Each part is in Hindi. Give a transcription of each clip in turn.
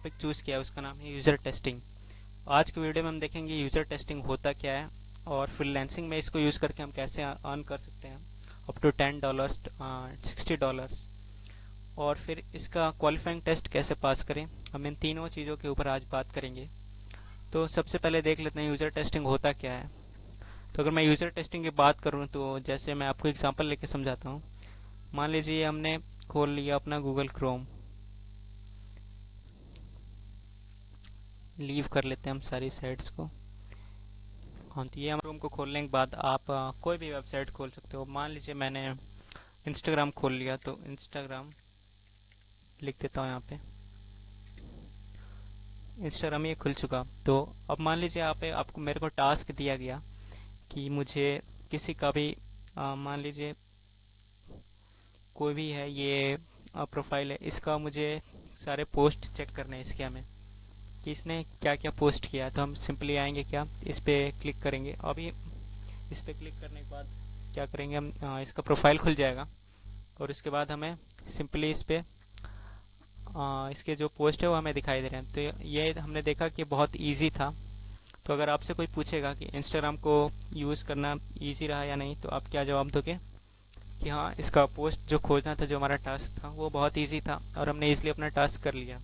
टॉपिक चूज़ किया है उसका नाम है यूज़र टेस्टिंग। आज के वीडियो में हम देखेंगे यूज़र टेस्टिंग होता क्या है और फ्रीलांसिंग में इसको यूज़ करके हम कैसे अर्न कर सकते हैं अप टू $10 $60। और फिर इसका क्वालिफाइंग टेस्ट कैसे पास करें, हम इन तीनों चीज़ों के ऊपर आज बात करेंगे। तो सबसे पहले देख लेते हैं यूज़र टेस्टिंग होता क्या है। तो अगर मैं यूज़र टेस्टिंग की बात करूँ तो जैसे मैं आपको एग्जांपल लेके समझाता हूँ। मान लीजिए हमने खोल लिया अपना गूगल क्रोम, लीव कर लेते हैं हम सारी साइट्स को। हाँ, तो ये हम रूम को खोलने के बाद आप कोई भी वेबसाइट खोल सकते हो। मान लीजिए मैंने इंस्टाग्राम खोल लिया, तो इंस्टाग्राम लिख देता हूँ यहाँ पे। इंस्टाग्राम ये खुल चुका। तो अब मान लीजिए आपको मेरे को टास्क दिया गया कि मुझे किसी का भी मान लीजिए कोई भी है, ये प्रोफाइल है, इसका मुझे सारे पोस्ट चेक करने हैं इसके हमें कि इसने क्या क्या पोस्ट किया। तो हम सिंपली आएंगे, क्या इस पर क्लिक करेंगे। अभी इस पर क्लिक करने के बाद क्या करेंगे हम, इसका प्रोफाइल खुल जाएगा और उसके बाद हमें सिंपली इस पर इसके जो पोस्ट है वो हमें दिखाई दे रहे हैं। तो ये हमने देखा कि बहुत इजी था। तो अगर आपसे कोई पूछेगा कि इंस्टाग्राम को यूज़ करना इजी रहा या नहीं, तो आप क्या जवाब दोगे कि हाँ, इसका पोस्ट जो खोजना था, जो हमारा टास्क था, वो बहुत इजी था और हमने इजीली अपना टास्क कर लिया।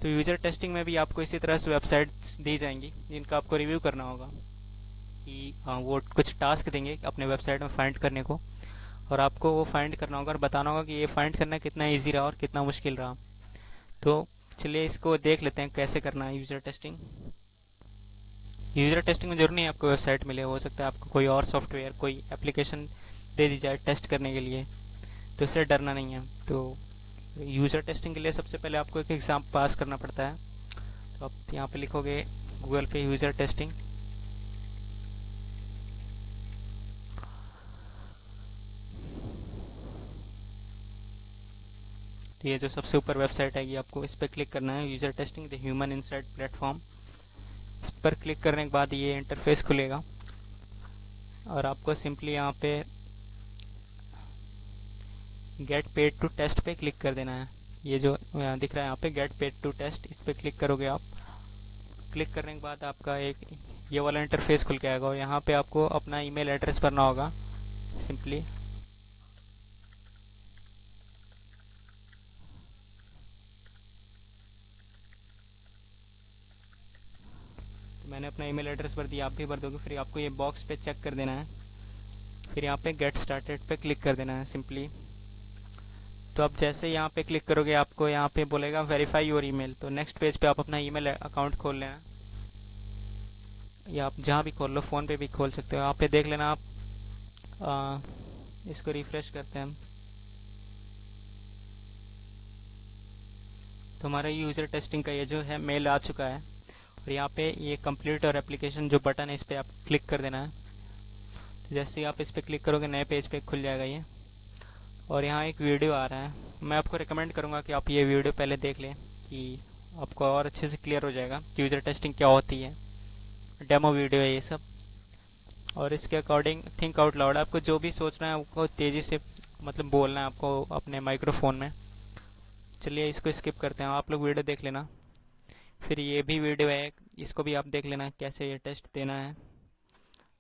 तो यूज़र टेस्टिंग में भी आपको इसी तरह से वेबसाइट्स दी जाएंगी जिनका आपको रिव्यू करना होगा कि वो कुछ टास्क देंगे अपने वेबसाइट में फाइंड करने को, और आपको वो फाइंड करना होगा और बताना होगा कि ये फाइंड करना कितना इजी रहा और कितना मुश्किल रहा। तो चलिए इसको देख लेते हैं कैसे करना है यूज़र टेस्टिंग। यूज़र टेस्टिंग में जरूर नहीं आपको वेबसाइट मिले, हो सकता है आपको कोई और सॉफ्टवेयर, कोई एप्लीकेशन दे दी जाए टेस्ट करने के लिए। तो इससे डरना नहीं है। तो यूज़र टेस्टिंग के लिए सबसे पहले आपको एक एग्ज़ाम पास करना पड़ता है। तो आप यहाँ पे लिखोगे गूगल पे यूज़र टेस्टिंग। तो ये जो सबसे ऊपर वेबसाइट आएगी, आपको इस पर क्लिक करना है, user testing the human insight platform. इस पर क्लिक करने के बाद ये इंटरफेस खुलेगा और आपको सिंपली यहाँ पे गेट पेड टू टेस्ट पे क्लिक कर देना है। ये जो दिख रहा है यहाँ पे गेट पेड टू टेस्ट, इस पर क्लिक करोगे आप। क्लिक करने के बाद आपका एक ये वाला इंटरफेस खुल के आएगा और यहाँ पे आपको अपना ईमेल एड्रेस भरना होगा सिंपली। तो मैंने अपना ईमेल एड्रेस भर दिया, आप भी भर दोगे। फिर आपको ये बॉक्स पे चेक कर देना है, फिर यहाँ पे गेट स्टार्टेड पे क्लिक कर देना है सिंपली। तो आप जैसे यहाँ पे क्लिक करोगे, आपको यहाँ पे बोलेगा वेरीफाई योर ईमेल। तो नेक्स्ट पेज पे आप अपना ईमेल अकाउंट खोल लेना, या आप जहाँ भी खोल लो, फ़ोन पे भी खोल सकते हो। यहाँ पे देख लेना आप। आ, इसको रिफ्रेश करते हैं हम। तो हमारा यूज़र टेस्टिंग का ये जो है मेल आ चुका है और यहाँ पे ये कंप्लीट और एप्लीकेशन जो बटन है, इस पर आप क्लिक कर देना है। तो जैसे ही आप इस पर क्लिक करोगे, नए पेज पे खुल जाएगा ये, और यहाँ एक वीडियो आ रहा है। मैं आपको रिकमेंड करूँगा कि आप ये वीडियो पहले देख लें कि आपको और अच्छे से क्लियर हो जाएगा कि यूज़र टेस्टिंग क्या होती है। डेमो वीडियो है ये सब, और इसके अकॉर्डिंग थिंक आउट लाउड। आपको जो भी सोचना है आपको तेज़ी से मतलब बोलना है आपको अपने माइक्रोफोन में। चलिए इसको स्किप करते हैं, आप लोग वीडियो देख लेना। फिर ये भी वीडियो है, इसको भी आप देख लेना कैसे ये टेस्ट देना है।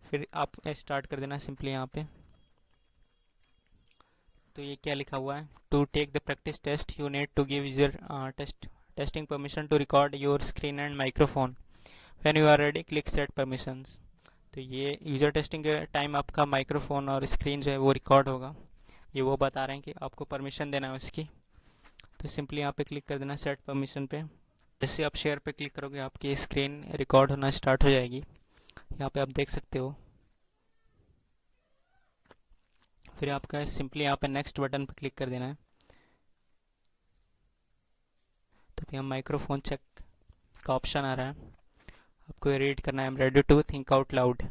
फिर आप स्टार्ट कर देना सिंपली यहाँ पे। तो ये क्या लिखा हुआ है, to take the practice test you need to give user testing permission to record your screen and microphone. When you are ready click set permissions. तो ये यूज़र टेस्टिंग के टाइम आपका माइक्रोफोन और स्क्रीन जो है वो रिकॉर्ड होगा। ये वो बता रहे हैं कि आपको परमिशन देना है उसकी। तो सिंपली यहाँ पे क्लिक कर देना सेट परमिशन पे। जैसे आप शेयर पे क्लिक करोगे, आपकी स्क्रीन रिकॉर्ड होना स्टार्ट हो जाएगी। यहाँ पे आप देख सकते हो। फिर आपका सिंपली यहाँ पे नेक्स्ट बटन पर क्लिक कर देना है। तो फिर हम माइक्रोफोन चेक का ऑप्शन आ रहा है, आपको ये रीड करना है, I am ready to think out loud.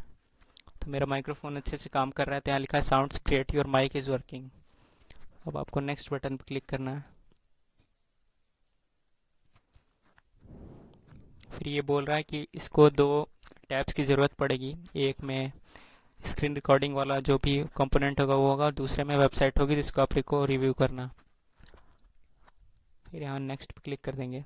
तो मेरा माइक्रोफोन अच्छे से काम कर रहा है, तो यहाँ लिखा है sounds great your mic is working. अब आपको नेक्स्ट बटन पर क्लिक करना है। फिर ये बोल रहा है कि इसको दो टैब्स की ज़रूरत पड़ेगी, एक में स्क्रीन रिकॉर्डिंग वाला जो भी कंपोनेंट होगा वो होगा, और दूसरे में वेबसाइट होगी जिसको आपको रिव्यू करना। फिर यहाँ नेक्स्ट पे क्लिक कर देंगे।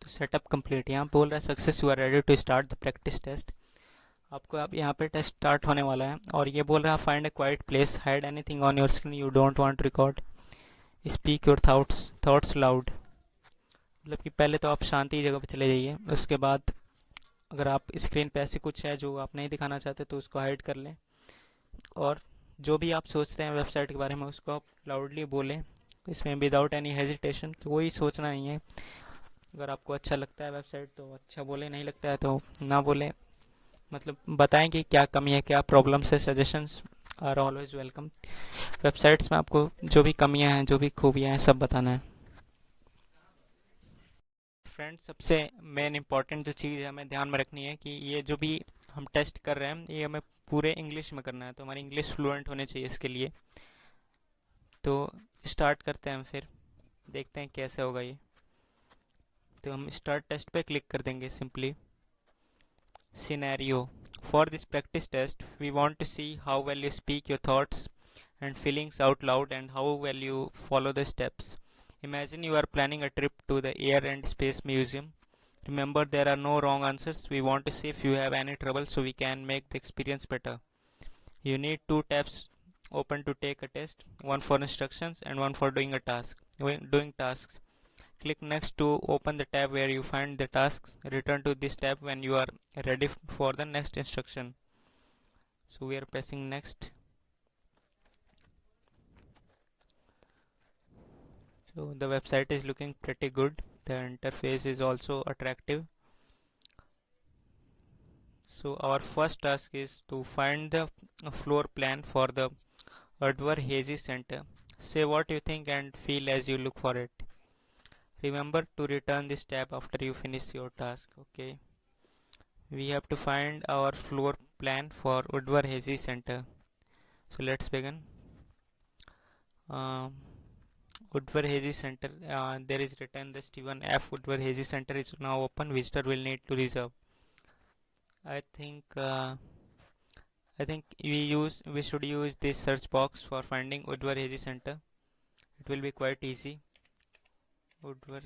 तो सेटअप कंप्लीट, यहाँ बोल रहा है success, you are ready to start the practice test. आपको अब यहाँ पे टेस्ट स्टार्ट होने वाला है, और ये बोल रहा है find a quiet place, hide anything on your screen you don't want to record, speak your thoughts loud. मतलब कि पहले तो आप शांति जगह पे चले जाइए, उसके बाद अगर आप स्क्रीन पे ऐसे कुछ है जो आप नहीं दिखाना चाहते तो उसको हाइड कर लें, और जो भी आप सोचते हैं वेबसाइट के बारे में उसको आप लाउडली बोलें, इसमें विदाउट एनी हेजिटेशन, कोई सोचना नहीं है। अगर आपको अच्छा लगता है वेबसाइट तो अच्छा बोले, नहीं लगता है तो ना बोले। मतलब बताएं कि क्या कमी है, क्या प्रॉब्लम्स है, suggestions are always welcome. Websites में आपको जो भी कमियां हैं, जो भी खूबियां हैं, सब बताना है। फ्रेंड्स, सबसे मेन इंपॉर्टेंट जो चीज़ है हमें ध्यान में रखनी है कि ये जो भी हम टेस्ट कर रहे हैं ये हमें पूरे इंग्लिश में करना है, तो हमारी इंग्लिश फ्लुएंट होनी चाहिए इसके लिए। तो स्टार्ट करते हैं हम, फिर देखते हैं कैसे होगा ये। तो हम स्टार्ट टेस्ट पे क्लिक कर देंगे simply. Scenario. For this practice test, we want to see how well you speak your thoughts and feelings out loud and how well you follow the steps. Imagine you are planning a trip to the Air and Space Museum. Remember, there are no wrong answers. We want to see if you have any trouble so we can make the experience better. You need two tabs open to take a test, one for instructions and one for doing a task. Doing tasks. Click next to open the tab where you find the tasks. Return to this tab when you are ready for the next instruction. So we are pressing next. So the website is looking pretty good. The interface is also attractive. So our first task is to find the floor plan for the Udvar Hazy Center. Say what you think and feel as you look for it. Remember to return this tab after you finish your task. Okay. We have to find our floor plan for Udvar Hazy Center. So let's begin. Um, Woodward Hazy Center. There is written the Stephen F. Woodward Hazy Center is now open. Visitor will need to reserve. I think uh, I think we should use this search box for finding Woodward Hazy Center. It will be quite easy. Woodward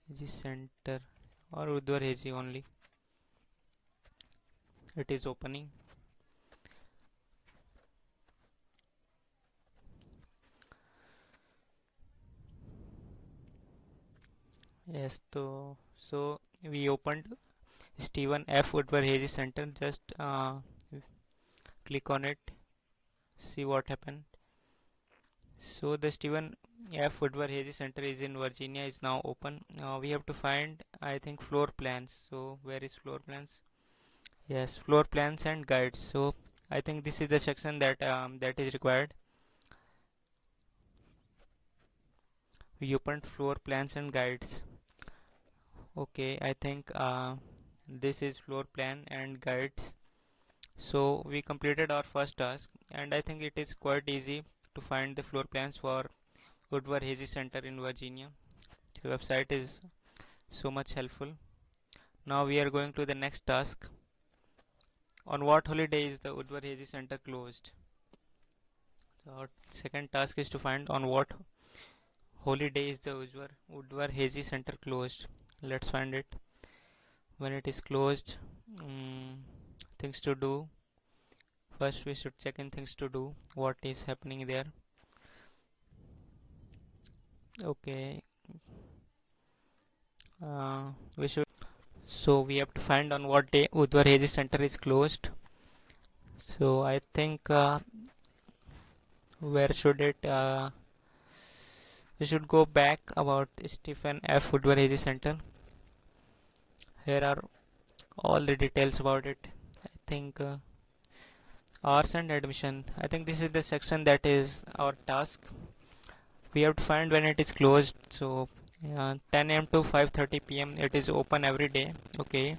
Hazy Center or Woodward Hazy only. It is opening. Yes, so we opened Stephen F. Woodward Hazy Center. Just click on it. See what happened. So the Stephen F. Woodward Hazy Center is in Virginia, is now open. We have to find, I think, floor plans. So where is floor plans? Yes, floor plans and guides. So I think this is the section that is required. We opened floor plans and guides. Okay, I think this is floor plan and guides. So we completed our first task, and I think it is quite easy to find the floor plans for Woodward Hazy Center in Virginia. The website is so much helpful. Now we are going to the next task. On what holiday is the Woodward Hazy Center closed? So our second task is to find on what holiday is the Woodward Hazy Center closed. Let's find it. When it is closed, things to do. First we should check in things to do. What is happening there? Okay. We should. So we have to find on what day Woodward Hazy Center is closed. So I think where should it? We should go back about Stephen F. Woodward Hazy Center. Here are all the details about it. I think hours and admission. I think this is the section that is our task. We have to find when it is closed. So 10 a.m. to 5:30 p.m. It is open every day. Okay,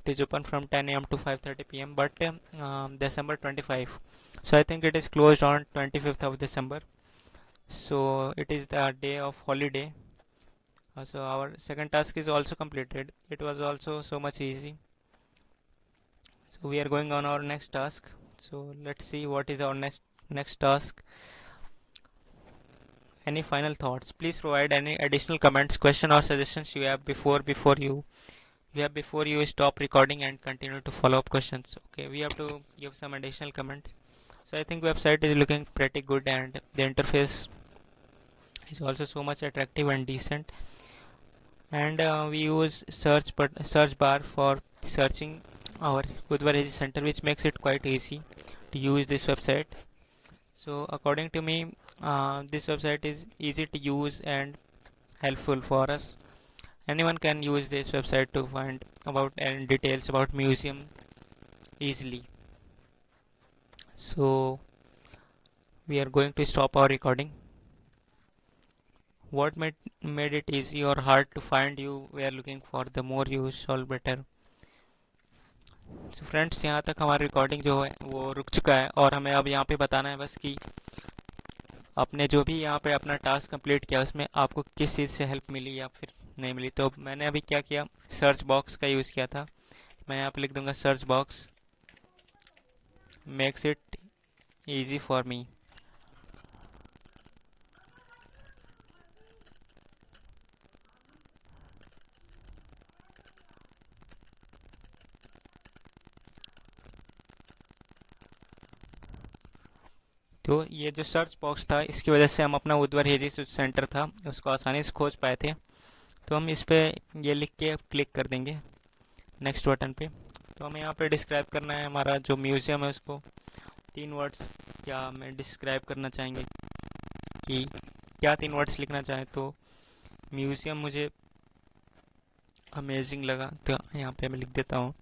it is open from 10 a.m. to 5:30 p.m. But December 25. So I think it is closed on 25th of December. So it is the day of holiday. So our second task is also completed. It was also so much easy. So we are going on our next task. So let's see what is our next task. any final thoughts? Please provide any additional comments, question, or suggestions you have before you stop recording and continue to follow up questions. Okay, we have to give some additional comment. So I think website is looking pretty good, and the interface is also so much attractive and decent. And we use search bar for searching our Udvar Center, which makes it quite easy to use this website. So according to me, this website is easy to use and helpful for us. Anyone can use this website to find about and details about museum easily. So we are going to stop our recording. What made it easy or hard to find you were looking for? The more you solve better. So friends, यहाँ तक हमारी रिकॉर्डिंग जो है वो रुक चुका है, और हमें अब यहाँ पे बताना है बस कि आपने जो भी यहाँ पे अपना टास्क कंप्लीट किया उसमें आपको किस चीज़ से हेल्प मिली या फिर नहीं मिली। तो मैंने अभी क्या किया, सर्च बॉक्स का यूज़ किया था। मैं यहाँ पे लिख दूंगा search box makes it easy for me. तो ये जो सर्च बॉक्स था, इसकी वजह से हम अपना उद्वर हेजी सेंटर था उसको आसानी से खोज पाए थे। तो हम इस पे ये लिख के क्लिक कर देंगे नेक्स्ट बटन पे। तो हमें यहाँ पे डिस्क्राइब करना है हमारा जो म्यूज़ियम है उसको 3 वर्ड्स क्या हमें डिस्क्राइब करना चाहेंगे कि क्या 3 वर्ड्स लिखना चाहें। तो म्यूज़ियम मुझे अमेजिंग लगा, तो यहाँ पे मैं लिख देता हूँ।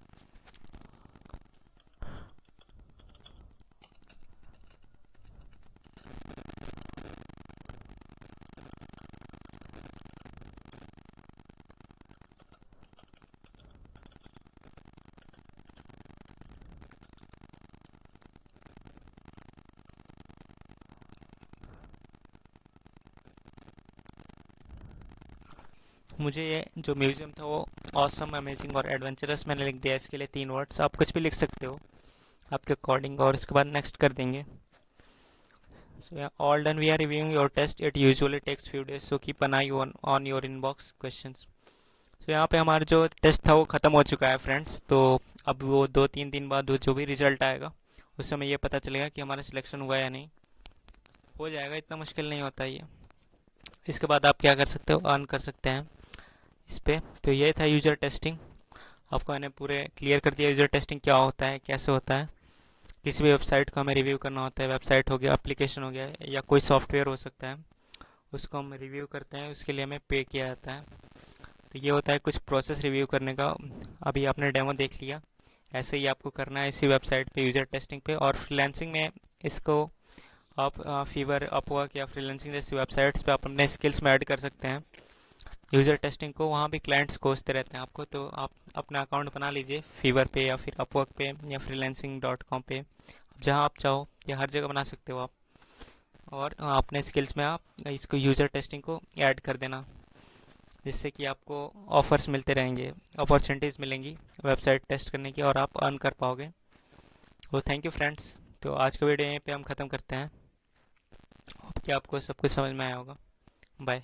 मुझे ये जो म्यूज़ियम था वो ऑसम, अमेजिंग और एडवेंचरस मैंने लिख दिया। इसके लिए 3 वर्ड्स, आप कुछ भी लिख सकते हो आपके अकॉर्डिंग, और उसके बाद नेक्स्ट कर देंगे। So yeah, all done. We are reviewing your test. It usually takes few days, so keep an eye on your inbox questions. So यहाँ पे हमारा जो टेस्ट था वो ख़त्म हो चुका है फ्रेंड्स। तो अब वो 2-3 दिन बाद वो जो भी रिजल्ट आएगा उस समय ये पता चलेगा कि हमारा सिलेक्शन हुआ या नहीं। हो जाएगा, इतना मुश्किल नहीं होता ये। इसके बाद आप क्या कर सकते हो, अर्न कर सकते हैं इस पे। तो ये था यूज़र टेस्टिंग। आपको मैंने पूरे क्लियर कर दिया यूज़र टेस्टिंग क्या होता है, कैसे होता है। किसी भी वेबसाइट को हमें रिव्यू करना होता है, वेबसाइट हो गया, एप्लीकेशन हो गया, या कोई सॉफ्टवेयर हो सकता है, उसको हम रिव्यू करते हैं, उसके लिए हमें पे किया जाता है। तो ये होता है कुछ प्रोसेस रिव्यू करने का। अभी आपने डेमो देख लिया, ऐसे ही आपको करना है इसी वेबसाइट पे यूज़र टेस्टिंग पे। और फ्रीलांसिंग में इसको आप फीवर, अपवर्क या फ्रीलांसिंग जैसी वेबसाइट्स पे आप अपने स्किल्स में ऐड कर सकते हैं यूज़र टेस्टिंग को। वहाँ भी क्लाइंट्स खोजते रहते हैं आपको, तो आप अपना अकाउंट बना लीजिए फीवर पे या फिर अपवर्क पे या freelancing.com पे, जहाँ आप चाहो या हर जगह बना सकते हो आप। और अपने स्किल्स में आप इसको यूज़र टेस्टिंग को ऐड कर देना, जिससे कि आपको ऑफर्स मिलते रहेंगे, अपॉर्चुनिटीज़ मिलेंगी वेबसाइट टेस्ट करने की, और आप अर्न कर पाओगे। तो थैंक यू फ्रेंड्स। तो आज का वीडियो यहीं पे हम ख़त्म करते हैं। होप कि आपको सब कुछ समझ में आया होगा। बाय।